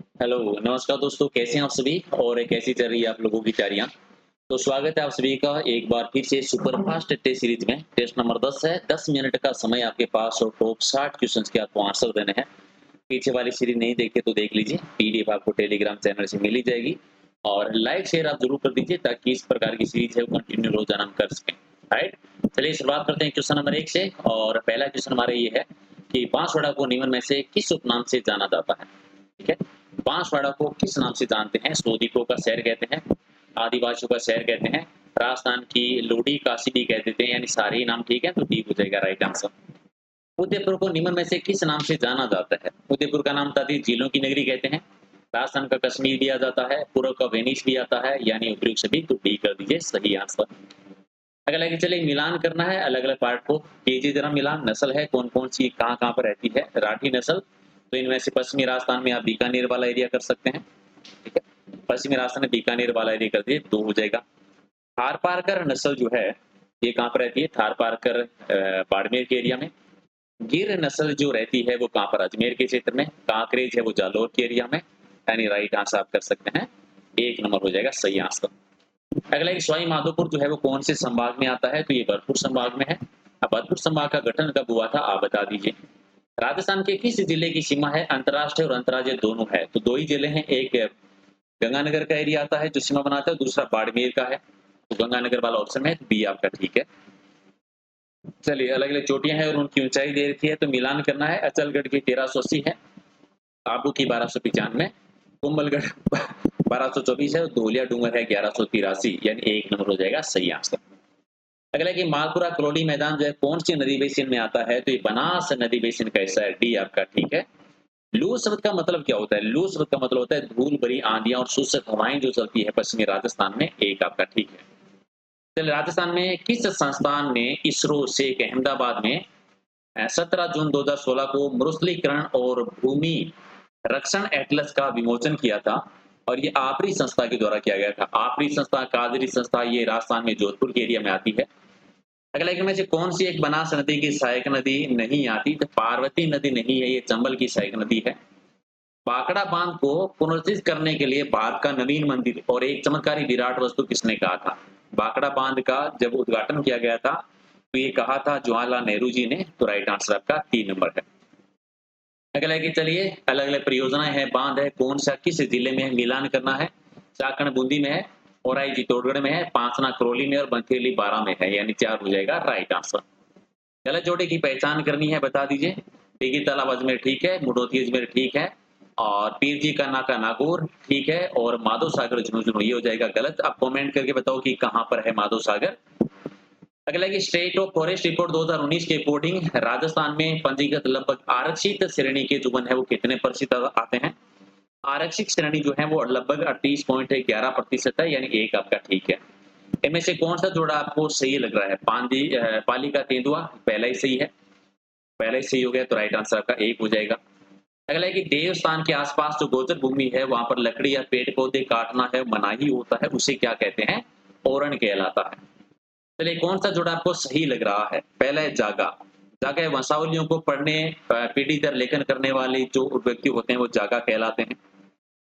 Hello, नमस्कार दोस्तों, कैसे हैं आप सभी? और कैसी चल रही है आप लोगों की तैयारियां? तो स्वागत है आप सभी का एक बार फिर से सुपरफास्ट टेस्ट सीरीज में। टेस्ट नंबर 10 है। 10 मिनट का समय आपके पास और टॉप 60 क्वेश्चंस के आपको आंसर देने हैं। पीछे वाली सीरीज नहीं देखे तो देख लीजिए, पीडीएफ आपको टेलीग्राम चैनल से मिल ही जाएगी। और लाइक शेयर आप जरूर कर दीजिए ताकि इस प्रकार की सीरीज है वो कंटिन्यू रोजाना हम कर सकें। राइट, चलिए शुरुआत करते हैं क्वेश्चन नंबर 1 से। और पहला क्वेश्चन हमारा ये है कि बांसवाड़ा को निम्न में से किस उपनाम से जाना जाता है? ठीक है, बांसवाड़ा को किस नाम से जानते हैं? स्वदीपों का शहर कहते हैं, आदिवासियों का शहर कहते हैं, राजस्थान की लोडी काशी भी कह देते हैं, यानी सारे ही नाम ठीक है, तो डी हो जाएगा राइट आंसर। उदयपुर को निम्न में से किस नाम से जाना जाता है? उदयपुर का नाम ताती झीलों की नगरी कहते हैं, राजस्थान का कश्मीर दिया जाता है, पूर्व का वेनिस भी आता है, यानी उपयुक्त सभी, तो डी कर दीजिए सही आंसर। अगला कि चलिए मिलान करना है अलग अलग पार्ट को। कीजिए जरा मिलान। नस्ल है कौन कौन सी कहाँ कहाँ पर रहती है? राठी नस्ल, तो इनमें से पश्चिमी राजस्थान में आप बीकानेर वाला एरिया कर सकते हैं। ठीक है, पश्चिमी राजस्थान में बीकानेर वाला एरिया कर दिए, दो हो जाएगा। थारपारकर नस्ल जो है ये कहाँ पर रहती है? थारपारकर बाड़मेर के एरिया में। गिर नस्ल जो रहती है वो कहाँ पर? अजमेर के क्षेत्र में। कांकरेज है वो जालौर के एरिया में, यानी राइट आंसर आप कर सकते हैं। एक नंबर हो जाएगा सही आंसर। अगला एक सवाई माधोपुर जो है वो कौन से संभाग में आता है? तो ये भरतपुर संभाग में है। अब भरतपुर संभाग का गठन कब हुआ था आप बता दीजिए। राजस्थान के किस जिले की सीमा है अंतर्राष्ट्रीय और अंतर्राज्यीय दोनों है? तो दो ही जिले हैं, एक गंगानगर का एरिया आता है जो सीमा बनाता है, दूसरा बाड़मेर का है। तो गंगानगर वाला ऑप्शन है, बी आपका ठीक है। चलिए अलग अलग चोटियां हैं और उनकी ऊंचाई दे रखी है, तो मिलान करना है। अचलगढ़ की 1380 है, आबू की 1295, कुंभलगढ़ 1224 है और धौलिया डूंगर है 1183, यानी एक नंबर हो जाएगा सही आंसर। अगला कि मालपुरा कलोडी मैदान जो है कौन सी नदी बेसिन में आता है? तो ये बनास नदी बेसिन का हिस्सा है, डी आपका ठीक है। लू शब्द का मतलब क्या होता है? लू शब्द का मतलब होता है धूल भरी आंधियां और शुष्क हवाएं जो चलती है पश्चिमी राजस्थान में, एक आपका ठीक है। चलिए राजस्थान में किस संस्थान ने इसरो से एक अहमदाबाद में 17 जून 2016 को मरुस्थलीकरण और भूमि रक्षण एटलस का विमोचन किया था? और ये आपरी संस्था के द्वारा किया गया था। आपरी संस्था, कादरी संस्था, ये राजस्थान में जोधपुर के एरिया में आती है। अगला एक में से कौन सी एक बनास नदी की सहायक नदी नहीं आती? तो पार्वती नदी नहीं है, ये चंबल की सहायक नदी है। भाखड़ा बांध को पुनर्जीवित करने के लिए भारत का नवीन मंदिर और एक चमत्कारी विराट वस्तु किसने कहा था? भाखड़ा बांध का जब उद्घाटन किया गया था तो ये कहा था जवाहरलाल नेहरू जी ने, तो राइट आंसर आपका 3 नंबर है। अगला है कि चलिए अलग अलग परियोजनाएं हैं, बांध है कौन सा किस जिले में है? मिलान करना है। चाकण बूंदी में है, औराई चित्तौड़गढ़ में है, पांचना करौली में और बंथेली बारा में है, यानी 4 हो जाएगा राइट आंसर। गलत जोड़े की पहचान करनी है, बता दीजिए। दिघी तालाब अजमेर ठीक है, मुडोती अजमेर ठीक है, और पीर जी का नाका नागौर ठीक है, और माधो सागर झुंझुनू ये हो जाएगा गलत। आप कमेंट करके बताओ कि कहाँ पर है माधो सागर। अगला कि स्टेट ऑफ फॉरेस्ट रिपोर्ट 2019 के अकॉर्डिंग राजस्थान में पंजीकृत लगभग आरक्षित श्रेणी के जो वन है वो कितने प्रतिशत आते हैं? आरक्षित श्रेणी जो है वो लगभग 38.11% है, यानी एक आपका ठीक है। इनमें से कौन सा जोड़ा आपको सही लग रहा है? पाली का तेंदुआ पहला ही सही है, पहले ही सही हो गया, तो राइट आंसर आपका एक हो जाएगा। अगला है कि देवस्थान के आसपास जो गोचर भूमि है वहां पर लकड़ी या पेड़ पौधे काटना है मनाही होता है, उसे क्या कहते हैं? ओरण कहलाता है। चलिए कौन सा जोड़ा आपको सही लग रहा है? पहला है जागा। जागा है वंशावलियों को पढ़ने पीढ़ी दर लेखन करने वाले जो व्यक्ति होते हैं वो जागा कहलाते हैं।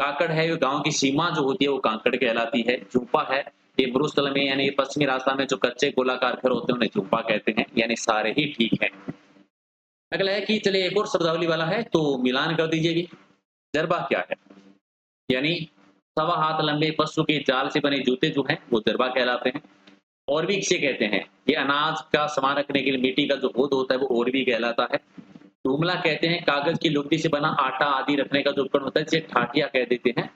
काकड़ है ये गांव की सीमा जो होती है वो कांकड़ कहलाती है। झुंपा है ये मरुस्थल में यानी पश्चिमी राजस्थान में जो कच्चे गोलाकार घर होते हैं उन्हें झुंपा कहते हैं, यानी सारे ही ठीक है। अगला है कि चलिए एक और शब्दावली वाला है तो मिलान कर दीजिएगी। जरबा क्या है? यानी सवा हाथ लंबे पशु के जाल से बने जूते जो हैं वो जरबा कहलाते हैं। और भी किसे कहते हैं? ये अनाज का सामान रखने के लिए मिट्टी का जो गोद होता है वो और भी कहलाता है। टूमला कहते हैं कागज की लुगदी से बना आटा आदि रखने का जो उपकरण होता है इसे ठाठिया कह देते हैं।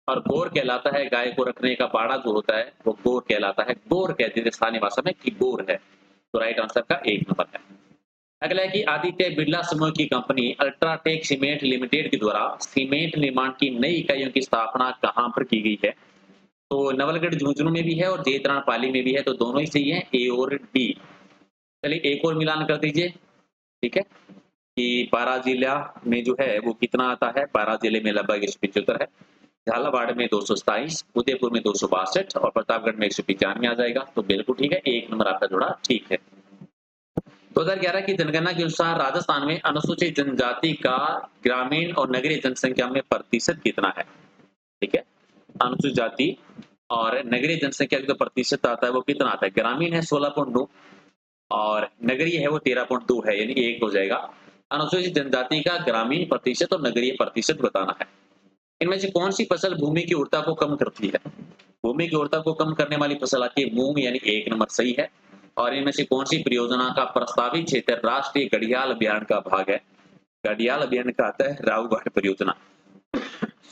और गोर कहलाता है गाय को रखने का बाड़ा जो होता है वो गोर कहलाता है। गोर कहते थे स्थानीय भाषा में कि गोर है, तो राइट आंसर का एक नंबर है। अगला है कि आदित्य बिरला समूह की कंपनी अल्ट्राटेक सीमेंट लिमिटेड के द्वारा सीमेंट निर्माण की नई इकाइयों की स्थापना कहाँ पर की गई है? तो नवलगढ़ झुंझुनू में भी है और जेतरान पाली में भी है, तो दोनों ही सही है, ए और डी। चलिए एक और मिलान कर दीजिए। ठीक है कि बारां जिला में जो है वो कितना आता है? बारां जिले में लगभग 175 है, झालावाड़ में 227, उदयपुर में 262 और प्रतापगढ़ में 195 आ जाएगा, तो बिल्कुल ठीक है, एक नंबर आपका जोड़ा ठीक है। 2011 की जनगणना के अनुसार राजस्थान में अनुसूचित जनजाति का ग्रामीण और नगरीय जनसंख्या में प्रतिशत कितना है? ठीक है, अनुसूचित जाति और नगरीय जनसंख्या का जो प्रतिशत आता है वो कितना आता है? ग्रामीण है 16.9 और नगरीय है वो 13.2 है, यानी 1 हो जाएगा। अनुसूचित जनजाति का ग्रामीण प्रतिशत और नगरीय प्रतिशत बताना है। इनमें से कौन सी फसल भूमि की उर्वरता को कम करती है? भूमि की उर्वरता को कम करने वाली फसल आती है मूंग, यानी 1 नंबर सही है। और इनमें से कौन सी परियोजना का प्रस्तावित क्षेत्र राष्ट्रीय घड़ियाल अभियान का भाग है? घड़ियाल अभियान का आता है रावगढ़ परियोजना।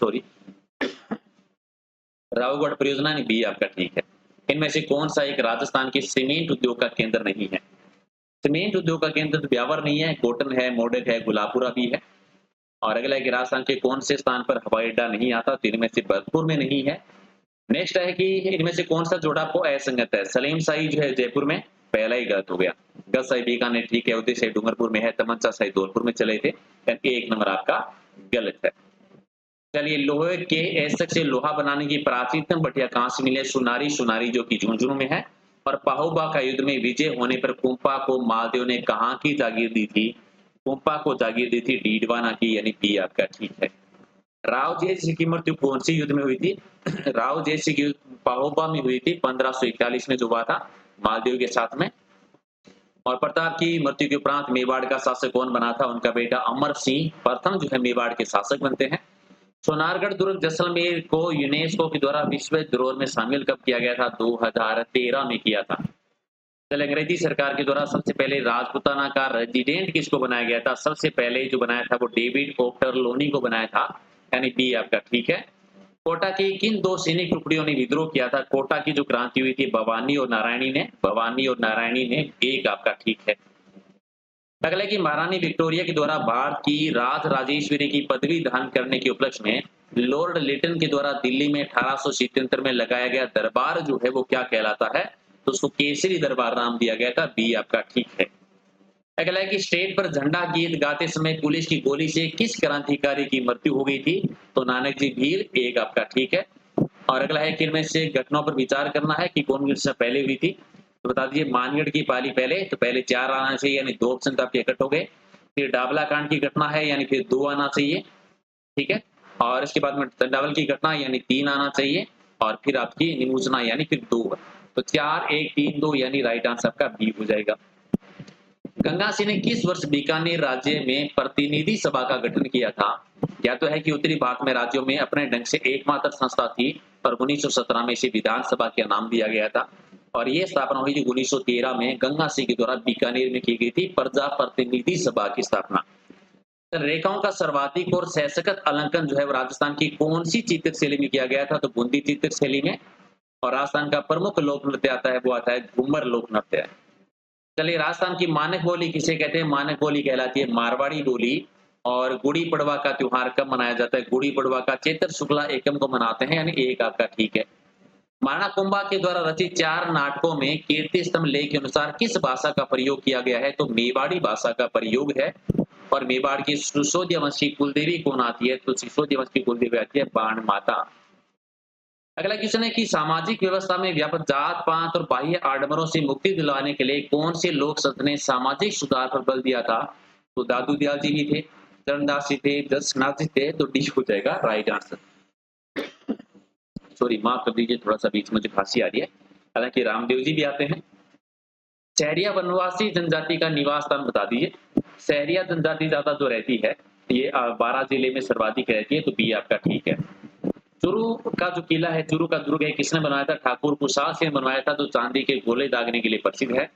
सॉरी, रावगढ़ परियोजना ने बी आपका ठीक है। इनमें से कौन सा एक राजस्थान के सीमेंट उद्योग का केंद्र नहीं है? सीमेंट उद्योग का केंद्र तो ब्यावर नहीं है, कोटन है, मोडक है, गुलापुरा भी है। और अगला है कि राजस्थान के कौन से स्थान पर हवाई अड्डा नहीं आता? तो इनमें से भरतपुर में नहीं है। नेक्स्ट है कि इनमें से कौन सा जोड़ा आपको असंगत है? सलीम शाही जो है जयपुर में, पहला ही गलत हो गया। गज शाही बीकानेर ठीक है, उदय शाही डूंगरपुर में है, तमंचा शाही धौलपुर में चले थे, यानी 1 नंबर आपका गलत है। चलिए, लोहे के एसक से लोहा बनाने की प्राचीनतम भटिया कहाँ से मिली है? सुनारी, सुनारी जो कि झुंझुनू में है। और पाहुबा का युद्ध में विजय होने पर कुंपा को मालदेव ने कहाँ की जागीर दी थी? कुंपा को जागीर दी थी डीडवाना की, यानी बी आपका ठीक है। राव जय सिंह की मृत्यु कौन सी युद्ध में हुई थी? राव जय सिंह की युद्ध पाहोबा में हुई थी, 1541 में जो हुआ था मालदेव के साथ में। और प्रताप की मृत्यु के उपरांत मेवाड़ का शासक कौन बना था? उनका बेटा अमर सिंह प्रथम जो है मेवाड़ के शासक बनते हैं। सोनारगढ़ दुर्ग जैसलमेर को यूनेस्को के द्वारा विश्व धरोहर में शामिल कब किया गया था? 2013 में किया था। चल, अंग्रेजी सरकार के द्वारा सबसे पहले राजपुताना का रेजिडेंट किसको बनाया गया था? सबसे पहले जो बनाया था वो डेविड ओक्टरलोनी को बनाया था, यानी बी आपका ठीक है। कोटा की किन 2 सैनिक टुकड़ियों ने विद्रोह किया था? कोटा की जो क्रांति हुई थी भवानी और नारायणी ने, भवानी और नारायणी ने, एक आपका ठीक है। अगला है कि महारानी विक्टोरिया के द्वारा भारत की राज राजेश्वरी की पदवी दान करने के उपलक्ष्य में लॉर्ड लिटन के द्वारा दिल्ली में 1877 में लगाया गया दरबार जो है वो क्या कहलाता है? तो उसको केसरी दरबार नाम दिया गया था, बी आपका ठीक है। अगला है कि स्टेज पर झंडा गीत गाते समय पुलिस की गोली से किस क्रांतिकारी की मृत्यु हो गई थी? तो नानक जी भील, एक आपका ठीक है। और अगला है कि इनमें से घटनाओं पर विचार करना है कि कौन घटना पहले हुई थी? तो बता दीजिए, मानगढ़ की पाली पहले, तो पहले 4 आना चाहिए, यानी 2 ऑप्शन तो आपके इकट्ठ हो गए। फिर डाबला कांड की घटना है, यानी फिर 2 आना चाहिए, ठीक है। और इसके बाद में चंडावल की घटना, यानी 3 आना चाहिए। और फिर आपकी निमूचना, यानी फिर 2। तो 4, 1, 3, 2, यानी राइट आंसर आपका बी हो जाएगा। गंगा सिंह ने किस वर्ष बीकानेर राज्य में प्रतिनिधि सभा का गठन किया था? या तो है कि उत्तरी भारत में राज्यों में अपने ढंग से एकमात्र संस्था थी, पर 1917 में इसे विधानसभा का नाम दिया गया था। और ये स्थापना हुई थी 1913 में गंगा सिंह के द्वारा बीकानेर में की गई थी प्रजा प्रतिनिधि सभा की स्थापना। रेखाओं का सर्वाधिक और सशक्त अलंकन जो है वो राजस्थान की कौन सी चित्र शैली में किया गया था? तो बूंदी चित्र शैली में। और राजस्थान का प्रमुख लोक नृत्य आता है वो आता है घूमर लोक नृत्य। चलिए, राजस्थान की मानक बोली किसे कहते हैं? मानक बोली कहलाती है मारवाड़ी बोली। और गुड़ी पड़वा का त्योहार कब मनाया जाता है? गुड़ी पड़वा का चैत्र शुक्ला एकम को मनाते हैं, यानी एक आपका ठीक है। महाराणा कुंभा के द्वारा रचित 4 नाटकों में कीर्ति स्तंभ लेख के अनुसार किस भाषा का प्रयोग किया गया है? तो मेवाड़ी भाषा का प्रयोग है। और मेवाड़ की सिसोदिया वंश की कुलदेवी कौन आती है? तो सिसोदिया वंश की कुलदेवी आती है बाण माता। अगला क्वेश्चन है कि सामाजिक व्यवस्था में व्यापक जात पात और बाह्य आडंबरों से मुक्ति दिलाने के लिए कौन से लोक संत ने सामाजिक सुधार पर बल दिया था? तो दादू दयाल जी भी थे, चरणदास जी थे, दसनाथ जी थे, तो डी हो जाएगा राइट आंसर। सॉरी, माफ कर दीजिए, थोड़ा सा बीच में मुझे खांसी आ रही है। हालांकि रामदेव जी भी आते हैं। सहरिया वनवासी जनजाति का निवास स्थान बता दीजिए। सहरिया जनजाति ज्यादा जो रहती है ये 12 जिले में सर्वाधिक रहती है, तो बी आपका ठीक है। चूरू का जो किला है, चूरू का दुर्ग है, किसने बनवाया था? ठाकुर कुशाल सिंह बनवाया था, जो चांदी के गोले दागने के लिए प्रसिद्ध है।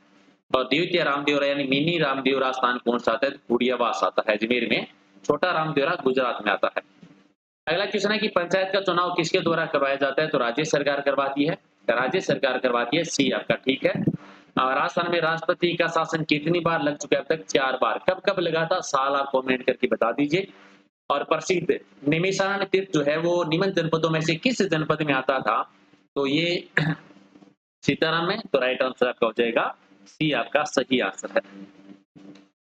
और द्वितीय रामदेवरा यानी मिनी रामदेवरा स्थान कौन सा आता है? कुड़ियावास आता है अजमेर में। छोटा रामदेवरा गुजरात में आता है। अगला क्वेश्चन है कि पंचायत का चुनाव किसके द्वारा करवाया जाता है? तो राज्य सरकार करवाती है, राज्य सरकार करवाती है, सी आपका ठीक है। और राजस्थान में राष्ट्रपति का शासन कितनी बार लग चुका है अब तक? 4 बार। कब कब लगा था? साल आप कमेंट करके बता दीजिए। और प्रसिद्ध निमिषारण्य तीर्थ जो है वो निम्न जनपदों में से किस जनपद में आता था? तो ये सीताराम में, तो राइट आंसर आपका हो जाएगा सी आपका सही आंसर है।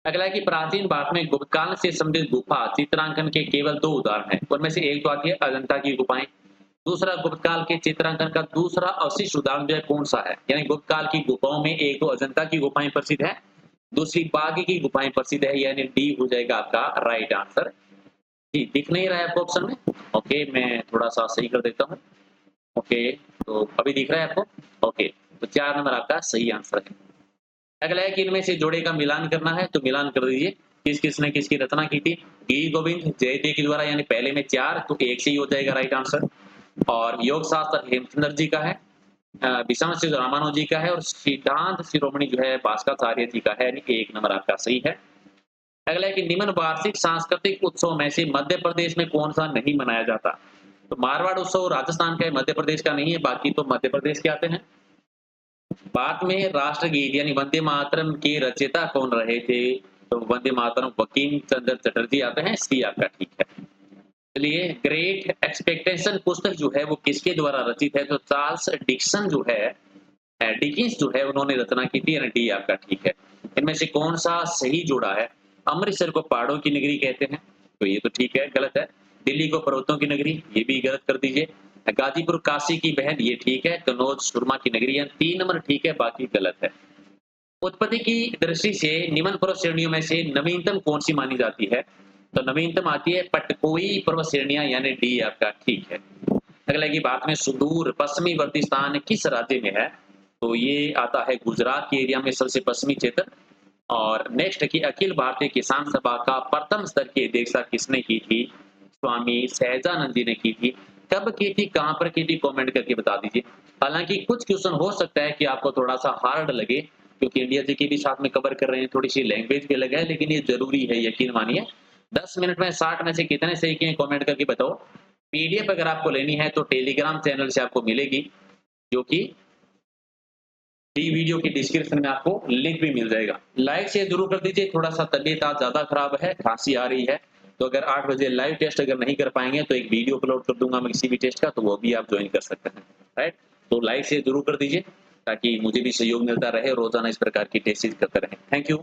अगला है कि प्राचीन भारत में गुप्त काल से संबंधित गुफा चित्रांकन के केवल 2 उदाहरण हैं। उनमें से एक तो आती है अजंता की गुफाएं। दूसरा, गुप्त काल के चित्रांकन का दूसरा अवशिष्ट उदाहरण जो है कौन सा है? यानी गुप्त काल की गुफाओं में एक तो अजंता की गुफाएं प्रसिद्ध है, दूसरी बाघ की गुफाएं प्रसिद्ध है, यानी डी हो जाएगा आपका राइट आंसर। जी, दिख नहीं रहा है आपको ऑप्शन में? ओके, मैं थोड़ा सा सही कर देता हूँ। ओके, तो अभी दिख रहा है आपको? ओके, तो 4 नंबर आपका सही आंसर है। अगला है कि इनमें से जोड़े का मिलान करना है, तो मिलान कर दीजिए। किस किसने किसकी रचना की थी? गिरी गोविंद जयदेव के द्वारा, यानी पहले में 4 तो 1 से ही हो जाएगा राइट आंसर। और योग शास्त्र हेमचंद्र जी का है, विषम से रामानुज जी का है, और सिद्धांत शिरोमणि जो है भास्कराचार्य जी का है, यानी 1 नंबर आपका सही है। अगला है कि निम्न वार्षिक सांस्कृतिक उत्सव में से मध्य प्रदेश में कौन सा नहीं मनाया जाता? तो मारवाड़ उत्सव राजस्थान का है, मध्य प्रदेश का नहीं है, बाकी तो मध्य प्रदेश के आते हैं। बाद में राष्ट्रगीत यानी वंदे मातरम के रचयिता कौन रहे थे? तो वंदे मातरम बंकिम चंद्र चटर्जी आते हैं, सी आपका ठीक है। चलिए, ग्रेट एक्सपेक्टेशन पुस्तक जो है वो किसके द्वारा रचित है? तो चार्ल्स डिक्सन जो है, डिकिंस जो है, उन्होंने रचना की थी, यानी डी आपका ठीक है। इनमें से कौन सा सही जोड़ा है? अमृतसर को पहाड़ों की नगरी कहते हैं, तो ये तो ठीक है, गलत है। दिल्ली को पर्वतों की नगरी, ये भी गलत कर दीजिए। गाजीपुर काशी की बहन, ये ठीक है। कन्नौज सुरमा की नगरी, यानी 3 नंबर ठीक है, बाकी गलत है। उत्पत्ति की दृष्टि से निम्न पर्वत श्रेणियों में से नवीनतम कौन सी मानी जाती है? तो नवीनतम आती है पटकोई पर्वत श्रेणियां, यानी डी आपका ठीक है। अगला की बात में सुदूर पश्चिमी वर्ती स्थान किस राज्य में है? तो ये आता है गुजरात के एरिया में, सबसे पश्चिमी क्षेत्र। और नेक्स्ट की अखिल भारतीय किसान सभा का प्रथम स्तर की अध्यक्षता किसने की थी? स्वामी सहजानंद जी ने की थी। कब की थी, कहां पर की थी, कमेंट करके बता दीजिए। हालांकि कुछ क्वेश्चन हो सकता है कि आपको थोड़ा सा हार्ड लगे, क्योंकि इंडिया जी के भी साथ में कवर कर रहे हैं, थोड़ी सी लैंग्वेज भी अलग है, लेकिन ये जरूरी है, यकीन मानिए। 10 मिनट में 60 में से कितने सही किए, कमेंट करके बताओ। पीडीएफ अगर आपको लेनी है तो टेलीग्राम चैनल से आपको मिलेगी, जो कि वीडियो की डिस्क्रिप्शन में आपको लिंक भी मिल जाएगा। लाइक शेयर जरूर कर दीजिए, थोड़ा सा तबीयत आज ज्यादा खराब है, खांसी आ रही है, तो अगर 8 बजे लाइव टेस्ट अगर नहीं कर पाएंगे तो एक वीडियो अपलोड कर दूंगा मैं किसी भी टेस्ट का, तो वो भी आप ज्वाइन कर सकते हैं। राइट, तो लाइक शेयर जरूर कर दीजिए ताकि मुझे भी सहयोग मिलता रहे, रोजाना इस प्रकार की टेस्ट करते रहे। Thank you.